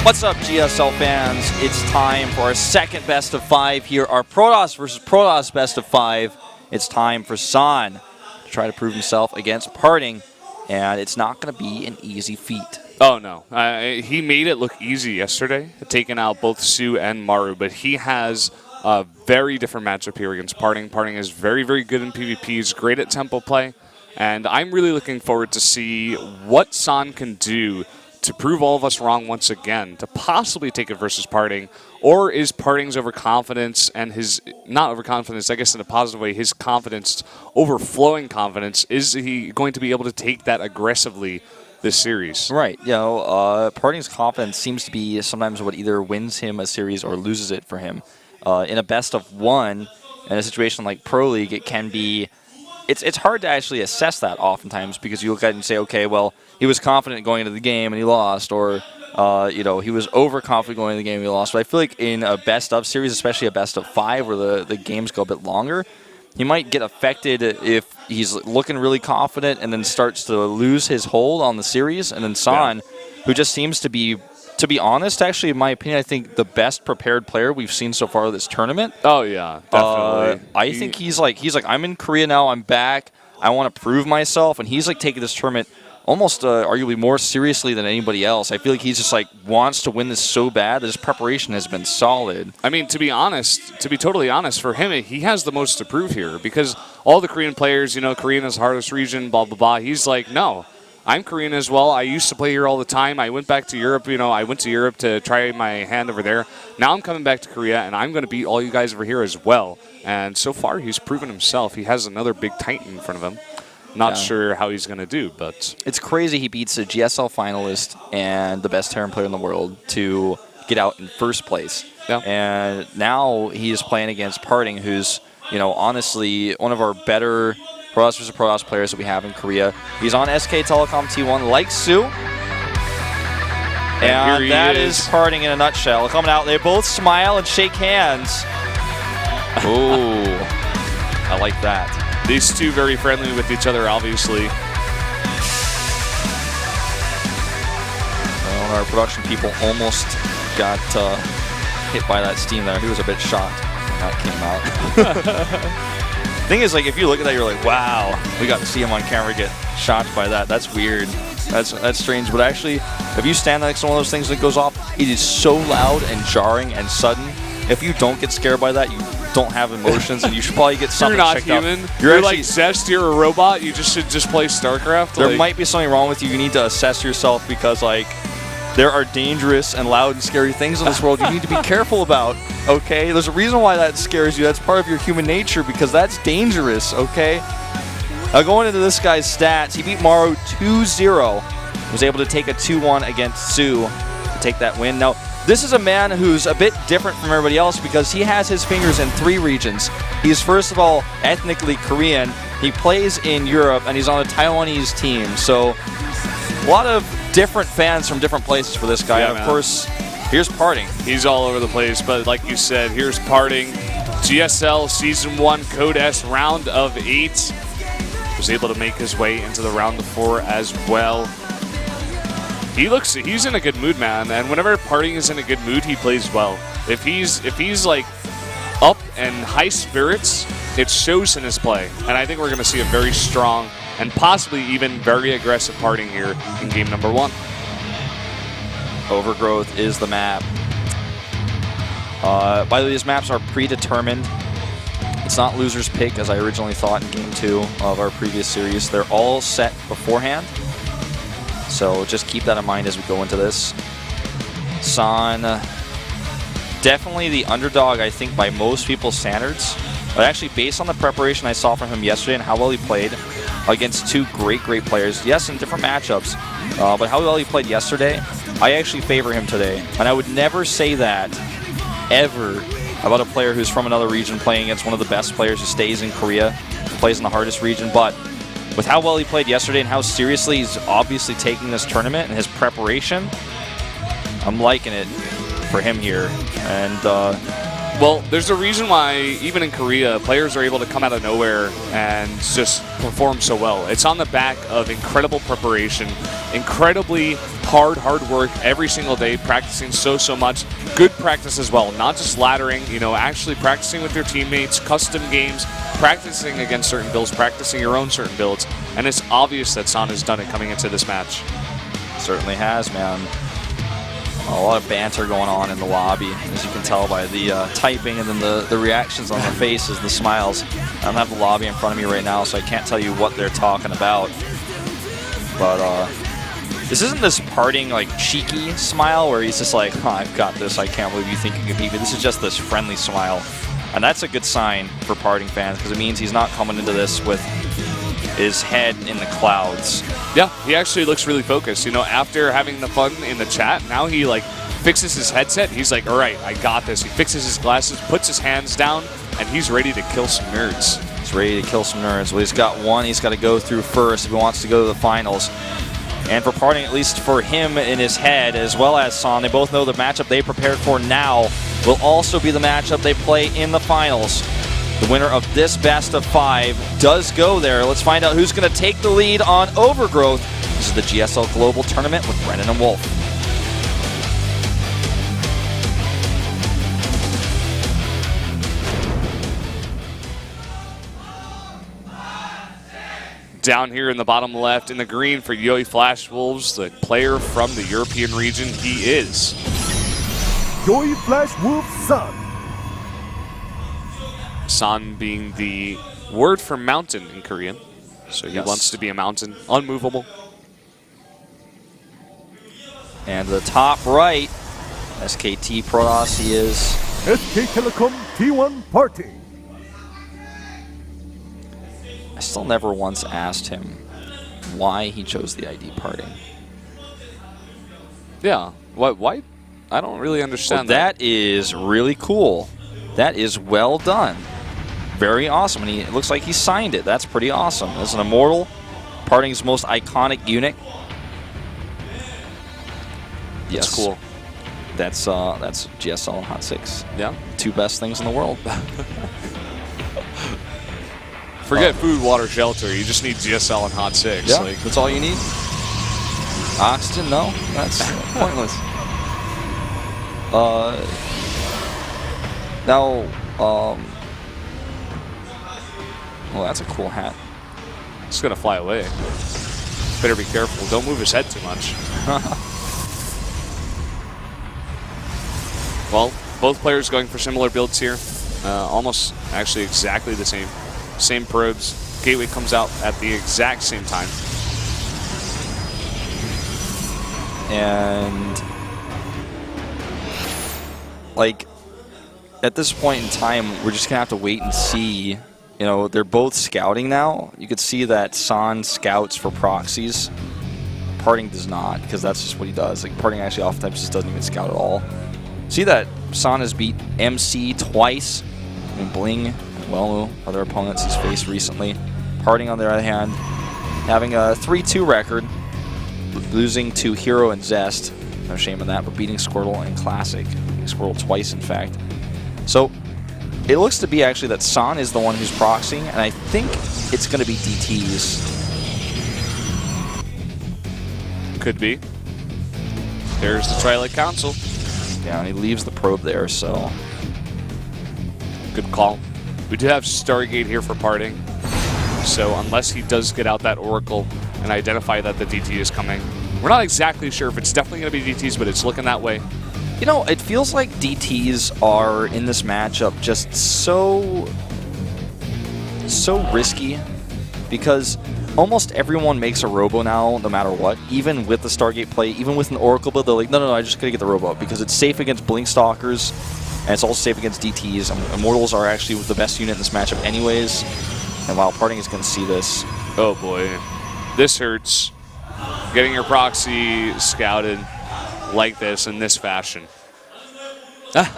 What's up, GSL fans? It's time for our second best of 5 here, our Protoss versus Protoss best of 5. It's time for San to try to prove himself against Parting, and it's not going to be an easy feat. Oh, no. He made it look easy yesterday, taking out both Su and Maru, but he has a very different matchup here against Parting. Parting is very, very good in PvP. He's great at tempo play, and I'm really looking forward to see what San can do to prove all of us wrong once again, to possibly take it versus Parting. Or is Parting's overconfidence and his, not overconfidence, I guess in a positive way, his confidence, overflowing confidence, is he going to be able to take that aggressively this series? Right. You know, Parting's confidence seems to be sometimes what either wins him a series or loses it for him. In a best of 1, in a situation like Pro League, it can be... It's hard to actually assess that oftentimes because you look at it and say, okay, well, he was confident going into the game and he lost, or you know, he was overconfident going into the game and he lost. But I feel like in a best of series, especially a best of 5 where the games go a bit longer, he might get affected if he's looking really confident and then starts to lose his hold on the series. And then San, who just seems to be honest, actually, in my opinion, I think the best prepared player we've seen so far this tournament. Oh, yeah, definitely. I think he's like, I'm in Korea now, I'm back, I want to prove myself, and he's like taking this tournament almost arguably more seriously than anybody else. I feel like he's just like wants to win this so bad that his preparation has been solid. I mean, to be totally honest, for him, he has the most to prove here because all the Korean players, you know, Korean is the hardest region, blah, blah, blah. He's like, no. I'm Korean as well. I used to play here all the time. I went back to Europe. You know, I went to Europe to try my hand over there. Now I'm coming back to Korea, and I'm going to beat all you guys over here as well. And so far, he's proven himself. He has another big Titan in front of him. Not sure how he's going to do, but... It's crazy he beats a GSL finalist and the best Terran player in the world to get out in first place. Yeah. And now he's playing against Parting, who's, you know, honestly one of our better... Protoss versus Protoss players that we have in Korea. He's on SK Telecom T1 like Su. And that is Parting in a nutshell. Coming out, they both smile and shake hands. Ooh, I like that. These two very friendly with each other, obviously. Well, our production people almost got hit by that steam there. He was a bit shocked when that came out. Thing is, like, if you look at that, you're like, wow, we got to see him on camera get shocked by that. That's weird. That's strange. But actually, if you stand next to one of those things that goes off, it is so loud and jarring and sudden. If you don't get scared by that, you don't have emotions, and you should probably get something checked out. You're not human. You're like Zest. You're a robot. You just should just play Starcraft. There might be something wrong with you. You need to assess yourself because, like, there are dangerous and loud and scary things in this world you need to be careful about, okay? There's a reason why that scares you. That's part of your human nature because that's dangerous, okay? Now, going into this guy's stats, he beat Maru 2-0. Was able to take a 2-1 against Su to take that win. Now, this is a man who's a bit different from everybody else because he has his fingers in 3 regions. He's, first of all, ethnically Korean. He plays in Europe, and he's on a Taiwanese team. So, a lot of different fans from different places for this guy. Yeah, and of course, here's Parting. He's all over the place, but like you said, here's Parting. GSL Season 1 Code S Round of 8. Was able to make his way into the Round of 4 as well. He's in a good mood, man, and whenever Parting is in a good mood, he plays well. If he's like up and high spirits, it shows in his play. And I think we're going to see a very strong and possibly even very aggressive Parting here in game number 1. Overgrowth is the map. By the way, these maps are predetermined. It's not loser's pick, as I originally thought in game 2 of our previous series. They're all set beforehand. So just keep that in mind as we go into this. San, definitely the underdog, I think, by most people's standards. But actually, based on the preparation I saw from him yesterday and how well he played against 2 great players, yes, in different matchups, but how well he played yesterday, I actually favor him today. And I would never say that, ever, about a player who's from another region playing against one of the best players who stays in Korea, plays in the hardest region. But with how well he played yesterday and how seriously he's obviously taking this tournament and his preparation, I'm liking it for him here. And Well, there's a reason why, even in Korea, players are able to come out of nowhere and just perform so well. It's on the back of incredible preparation, incredibly hard work every single day, practicing so much. Good practice as well, not just laddering, you know, actually practicing with your teammates, custom games, practicing against certain builds, practicing your own certain builds. And it's obvious that San has done it coming into this match. Certainly has, man. A lot of banter going on in the lobby, as you can tell by the typing and then the reactions on the faces, the smiles. I don't have the lobby in front of me right now, so I can't tell you what they're talking about. But this isn't this parting, like, cheeky smile where he's just like, oh, I've got this, I can't believe you think you can beat me. This is just this friendly smile. And that's a good sign for parting fans, because it means he's not coming into this with his head in the clouds. Yeah, he actually looks really focused. You know, after having the fun in the chat, now he like fixes his headset. He's like, all right, I got this. He fixes his glasses, puts his hands down, and he's ready to kill some nerds. He's ready to kill some nerds. Well, he's got one he's got to go through first if he wants to go to the finals. And for parting, at least for him in his head, as well as San, they both know the matchup they prepared for now will also be the matchup they play in the finals. The winner of this best of 5 does go there. Let's find out who's going to take the lead on Overgrowth. This is the GSL Global Tournament with Brennan and Wolf. Down here in the bottom left in the green for Yoi Flash Wolves, the player from the European region, he is Yoi Flash Wolves San. San being the word for mountain in Korean. So he wants to be a mountain, unmovable. And the top right, SKT Protoss, he is SK Telecom T1 Party. I still never once asked him why he chose the ID parting. Yeah, why? I don't really understand that is really cool. That is well done. Very awesome, and it looks like he signed it. That's pretty awesome. As an Immortal, parting's most iconic unit. Yes, that's cool. That's GSL and Hot 6. Yeah, two best things in the world. Forget food, water, shelter. You just need GSL and Hot 6. Yeah, like, that's all you need. Oxygen? No, that's pointless. Well, that's a cool hat. It's gonna fly away. Better be careful. Don't move his head too much. Well, both players going for similar builds here. Almost, actually, exactly the same. Same probes. Gateway comes out at the exact same time. And like at this point in time, we're just gonna have to wait and see. You know, they're both scouting now. You could see that San scouts for proxies. Parting does not, because that's just what he does. Like Parting actually oftentimes just doesn't even scout at all. See that San has beat MC twice. I mean, Bling and Welu, other opponents he's faced recently. Parting, on the other hand, having a 3-2 record, losing to Hero and Zest. No shame in that, but beating Squirtle and Classic. Beating Squirtle twice, in fact. So it looks to be actually that San is the one who's proxying, and I think it's going to be DTs. Could be. There's the Twilight Council. Yeah, and he leaves the probe there, so. Good call. We do have Stargate here for parting. So unless he does get out that Oracle and identify that the DT is coming, we're not exactly sure if it's definitely going to be DTs, but it's looking that way. You know, it feels like DTs are in this matchup just so risky, because almost everyone makes a Robo now, no matter what. Even with the Stargate play, even with an Oracle build, they're like, no, I just gotta get the Robo because it's safe against Blink Stalkers, and it's also safe against DTs. Immortals are actually the best unit in this matchup anyways, and while Parting is gonna see this. Oh boy, this hurts. Getting your proxy scouted like this in this fashion. That's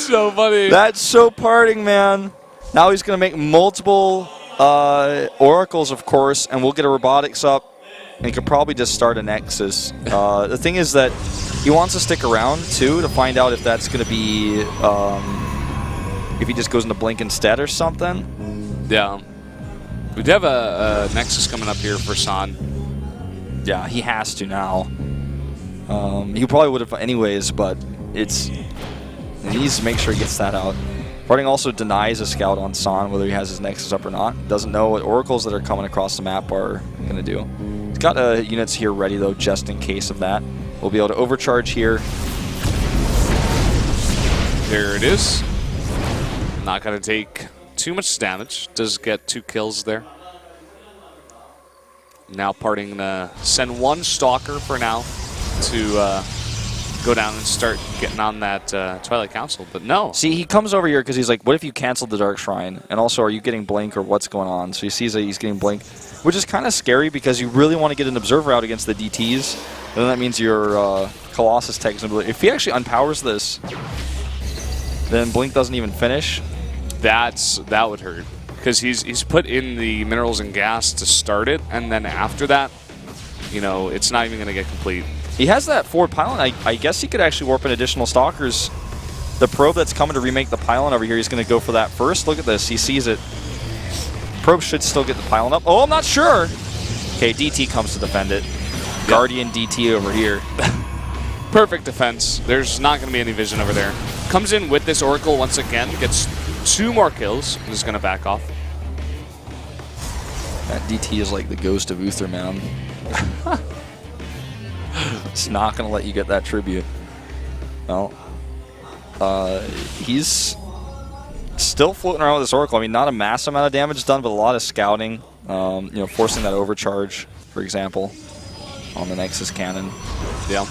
so funny. That's so Parting, man. Now he's going to make multiple Oracles, of course, and we'll get a Robotics up. And he could probably just start a Nexus. The thing is that he wants to stick around, too, to find out if that's going to be... if he just goes into Blink instead or something. Yeah. We do have a Nexus coming up here for San. Yeah, he has to now. He probably would have anyways, but he needs to make sure he gets that out. Parting also denies a scout on San, whether he has his Nexus up or not. Doesn't know what oracles that are coming across the map are going to do. He's got units here ready, though, just in case of that. We'll be able to overcharge here. There it is. Not going to take too much damage. Does get 2 kills there. Now Parting to send 1 Stalker for now to go down and start getting on that Twilight Council, but no. See, he comes over here because he's like, what if you canceled the Dark Shrine? And also, are you getting Blink or what's going on? So he sees that he's getting Blink, which is kind of scary because you really want to get an Observer out against the DTs. And then that means your Colossus tech is going to be... If he actually unpowers this, then Blink doesn't even finish. That would hurt. Because he's put in the minerals and gas to start it, and then after that, you know, it's not even going to get complete. He has that forward pylon. I guess he could actually warp in additional Stalkers. The probe that's coming to remake the pylon over here, he's going to go for that first. Look at this. He sees it. Probe should still get the pylon up. Oh, I'm not sure. Okay, DT comes to defend it. Yep. Guardian DT over here. Perfect defense. There's not going to be any vision over there. Comes in with this Oracle once again. Gets 2 more kills. And is going to back off. That DT is like the ghost of Uther, man. It's not going to let you get that tribute. Well, he's still floating around with this Oracle. I mean, not a massive amount of damage done, but a lot of scouting. You know, forcing that overcharge, for example, on the Nexus cannon. Yeah.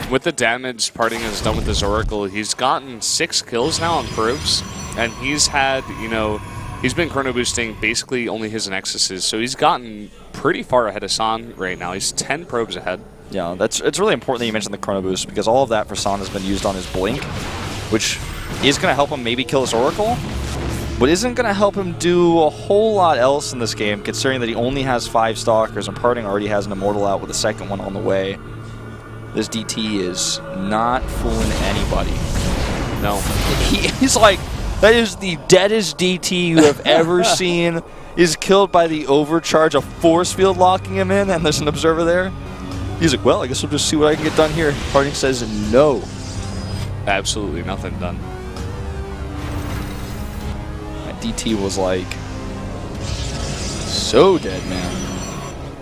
With the damage Parting has done with this Oracle, he's gotten 6 kills now on probes, and he's had, you know, he's been chrono boosting basically only his Nexuses, so he's gotten pretty far ahead of San right now. He's 10 probes ahead. Yeah, it's really important that you mentioned the chrono boost because all of that for San has been used on his Blink, which is going to help him maybe kill this Oracle, but isn't going to help him do a whole lot else in this game, considering that he only has 5 Stalkers and Parting already has an Immortal out with a second one on the way. This DT is not fooling anybody. No. He's like, that is the deadest DT you have ever seen. He's killed by the overcharge, a force field locking him in, and there's an Observer there. He's like, well, I guess we'll just see what I can get done here. Parting says no. Absolutely nothing done. That DT was like so dead, man.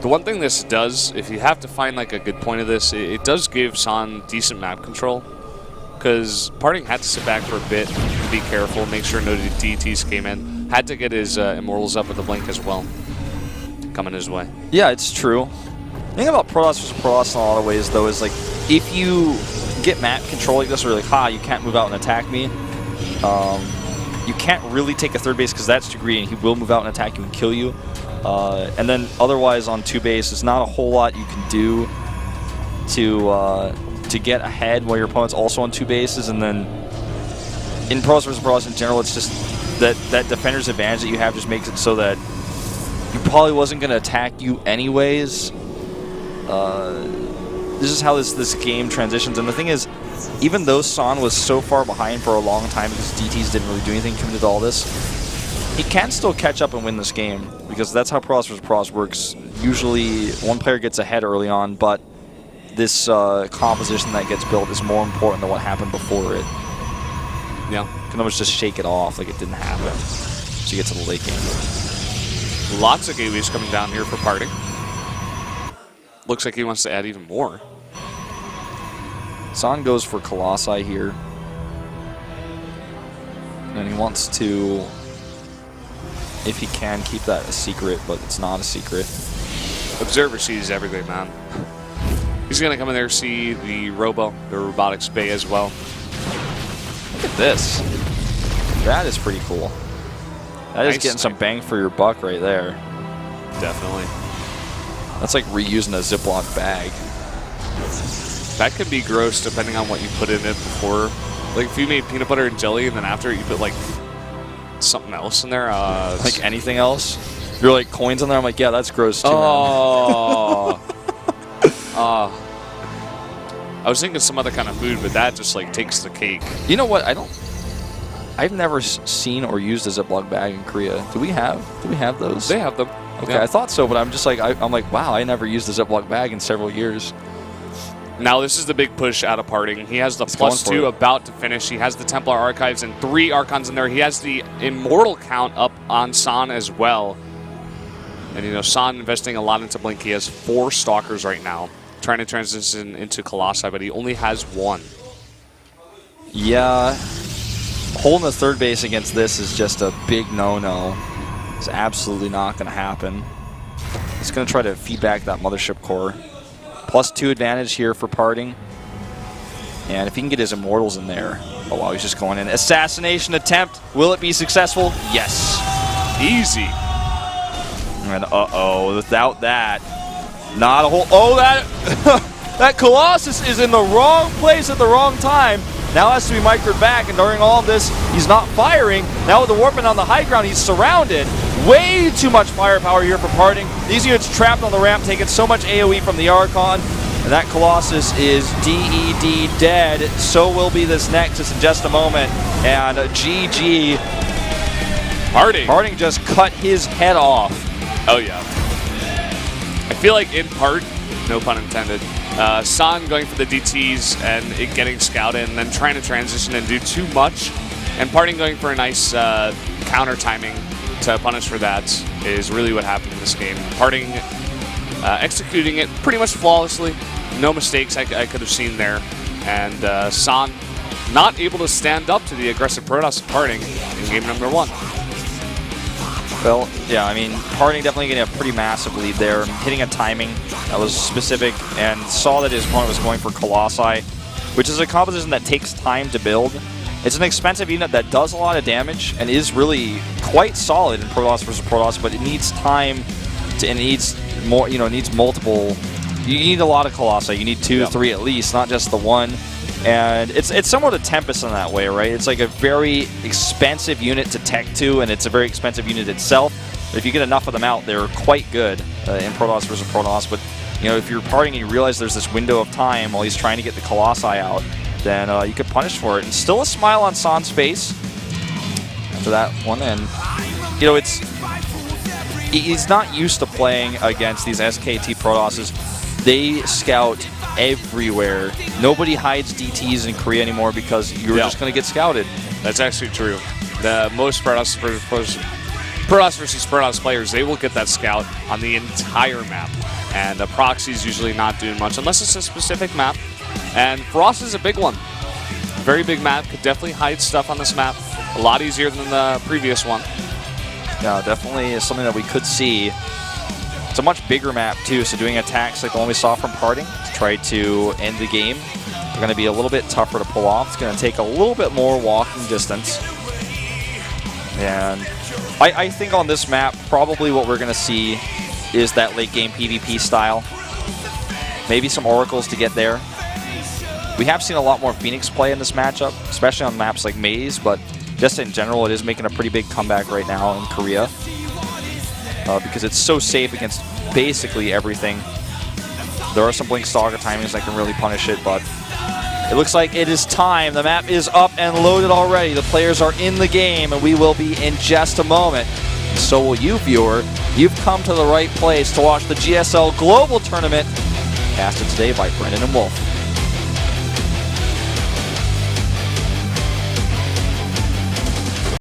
The one thing this does, if you have to find like a good point of this, it does give San decent map control. Because Parting had to sit back for a bit, be careful, make sure no DTs came in. Had to get his Immortals up with the Blink as well. Coming his way. Yeah, it's true. The thing about Protoss versus Protoss in a lot of ways, though, is like, if you get map control like this, or like, you can't move out and attack me, you can't really take a third base because that's too greedy, and he will move out and attack you and kill you. And then otherwise on 2 base, there's not a whole lot you can do to get ahead while your opponent's also on 2 bases. And then in Protoss versus Protoss in general, it's just that defender's advantage that you have just makes it so that he probably wasn't going to attack you anyways. This is how this game transitions. And the thing is, even though San was so far behind for a long time because DTs didn't really do anything committed to all this, he can still catch up and win this game because that's how Protoss versus Protoss works. Usually one player gets ahead early on, but this composition that gets built is more important than what happened before it. Yeah. You can almost just shake it off like it didn't happen. So you get to the late game. Lots of gateways coming down here for Parting. Looks like he wants to add even more. San goes for Colossi here. And he wants to, if he can, keep that a secret, but it's not a secret. Observer sees everything, man. He's going to come in there, see the Robo, the robotics bay as well. Look at this. That is pretty cool. That is getting some bang for your buck right there. Definitely. That's like reusing a Ziploc bag. That could be gross depending on what you put in it before. Like if you made peanut butter and jelly and then after it you put like something else in there. Like anything else? You're like coins in there? I'm like, yeah, that's gross too. Oh. I was thinking some other kind of food, but that just like takes the cake. You know what? I've never seen or used a Ziploc bag in Korea. Do we have those? They have them. Okay, Yeah. I thought so, but I'm just like, I'm like, wow, I never used a Ziploc bag in several years. Now this is the big push out of Parting. He has the He's going for +2 it. about to finish. He has the Templar Archives and 3 Archons in there. He has the Immortal count up on San as well. And, you know, San investing a lot into Blink. He has 4 Stalkers right now, trying to transition into Colossi, but he only has 1. Yeah, holding the third base against this is just a big no-no. It's absolutely not going to happen. He's going to try to feed back that Mothership core. +2 advantage here for Parting. And if he can get his Immortals in there. Oh, wow, he's just going in. Assassination attempt. Will it be successful? Yes. Easy. And uh-oh, without that, not a whole... Oh, that... that Colossus is in the wrong place at the wrong time. Now has to be microed back, and during all of this, he's not firing. Now with the Warpman on the high ground, he's surrounded. Way too much firepower here for Parting. These units trapped on the ramp, taking so much AoE from the Archon. And that Colossus is DED dead. So will be this Nexus in just a moment. And GG. Parting just cut his head off. Oh, yeah. I feel like in part, no pun intended, San going for the DTs and it getting scouted and then trying to transition and do too much. And Parting going for a nice counter timing to punish for that is really what happened in this game. Parting executing it pretty much flawlessly. No mistakes I could have seen there. And San not able to stand up to the aggressive Protoss of Parting in game number 1. Well, yeah, I mean, Parting definitely getting a pretty massive lead there. Hitting a timing that was specific and saw that his opponent was going for Colossi, which is a composition that takes time to build. It's an expensive unit that does a lot of damage and is really quite solid in Protoss versus Protoss, but it needs time to, and it needs more, you know, it needs multiple. You need a lot of Colossi. You need 2, 3 at least, not just the 1. And it's somewhat a Tempest in that way, right? It's like a very expensive unit to tech to, and it's a very expensive unit itself. But if you get enough of them out, they're quite good in Protoss versus Protoss. But you know, if you're Parting and you realize there's this window of time while he's trying to get the Colossi out, then you could punish for it. And still a smile on San's face after that one. And you know, he's not used to playing against these SKT Protosses. They scout everywhere. Nobody hides DTs in Korea anymore because you're just going to get scouted. That's actually true. The most Protoss versus Protoss players, they will get that scout on the entire map. And the proxy's usually not doing much unless it's a specific map. And Frost is a big one. Very big map. Could definitely hide stuff on this map. A lot easier than the previous one. Yeah, definitely is something that we could see. It's a much bigger map too, so doing attacks like the one we saw from Parting to try to end the game are going to be a little bit tougher to pull off. It's going to take a little bit more walking distance. And I think on this map, probably what we're going to see is that late game PvP style. Maybe some Oracles to get there. We have seen a lot more Phoenix play in this matchup, especially on maps like Maze, but just in general, it is making a pretty big comeback right now in Korea. Because it's so safe against basically everything. There are some Blink Stalker timings that can really punish it, but it looks like it is time. The map is up and loaded already. The players are in the game, and we will be in just a moment. So will you, viewer. You've come to the right place to watch the GSL Global Tournament, casted today by Brendan and Wolf.